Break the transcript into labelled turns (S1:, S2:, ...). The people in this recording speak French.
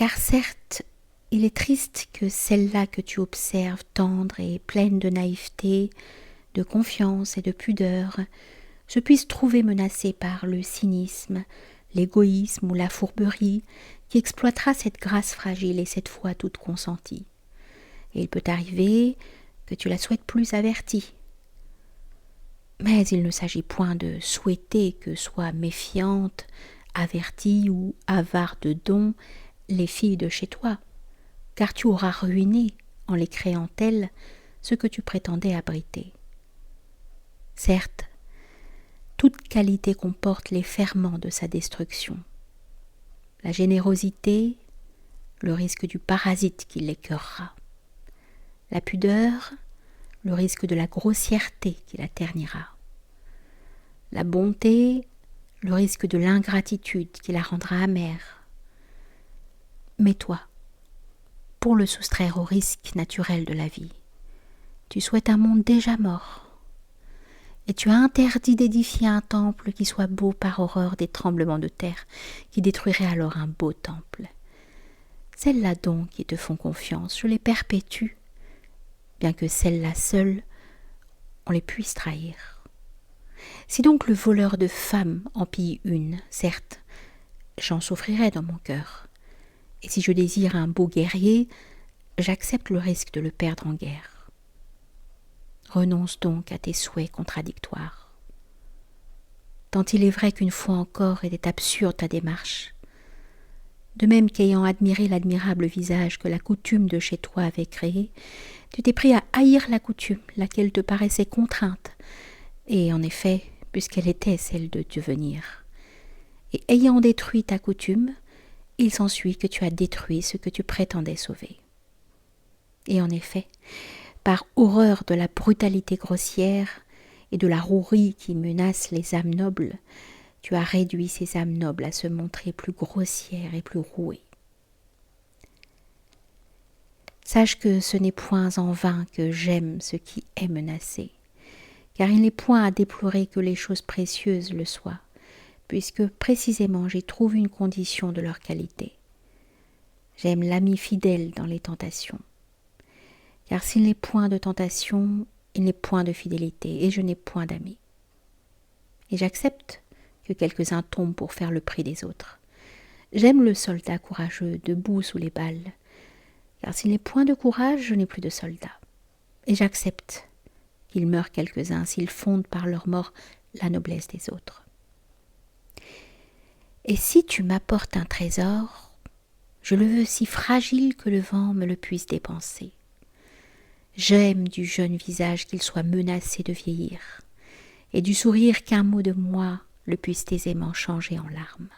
S1: Car certes, il est triste que celle-là que tu observes, tendre et pleine de naïveté, de confiance et de pudeur, se puisse trouver menacée par le cynisme, l'égoïsme ou la fourberie qui exploitera cette grâce fragile et cette foi toute consentie. Et il peut arriver que tu la souhaites plus avertie. Mais il ne s'agit point de souhaiter que soient méfiantes, averties ou avares de dons les filles de chez toi, car tu auras ruiné, en les créant telles, ce que tu prétendais abriter. Certes, toute qualité comporte les ferments de sa destruction. La générosité, le risque du parasite qui l'écœurera. La pudeur, le risque de la grossièreté qui la ternira. La bonté, le risque de l'ingratitude qui la rendra amère. Mais toi, pour le soustraire au risque naturel de la vie, tu souhaites un monde déjà mort. Et tu as interdit d'édifier un temple qui soit beau par horreur des tremblements de terre qui détruiraient alors un beau temple. Celles-là donc qui te font confiance, je les perpétue, bien que celles-là seules, on les puisse trahir. Si donc le voleur de femmes en pille une, certes, j'en souffrirai dans mon cœur. Et si je désire un beau guerrier, j'accepte le risque de le perdre en guerre. Renonce donc à tes souhaits contradictoires. Tant il est vrai qu'une fois encore était absurde ta démarche, de même qu'ayant admiré l'admirable visage que la coutume de chez toi avait créé, tu t'es pris à haïr la coutume, laquelle te paraissait contrainte, et en effet, puisqu'elle était celle de devenir. Et ayant détruit ta coutume, il s'ensuit que tu as détruit ce que tu prétendais sauver. Et en effet, par horreur de la brutalité grossière et de la rouerie qui menace les âmes nobles, tu as réduit ces âmes nobles à se montrer plus grossières et plus rouées. Sache que ce n'est point en vain que j'aime ce qui est menacé, car il n'est point à déplorer que les choses précieuses le soient, puisque précisément j'y trouve une condition de leur qualité. J'aime l'ami fidèle dans les tentations, car s'il n'est point de tentation, il n'est point de fidélité, et je n'ai point d'amis. Et j'accepte que quelques-uns tombent pour faire le prix des autres. J'aime le soldat courageux, debout sous les balles, car s'il n'est point de courage, je n'ai plus de soldats. Et j'accepte qu'ils meurent quelques-uns s'ils fondent par leur mort la noblesse des autres. Et si tu m'apportes un trésor, je le veux si fragile que le vent me le puisse dépenser. J'aime du jeune visage qu'il soit menacé de vieillir, et du sourire qu'un mot de moi le puisse aisément changer en larmes.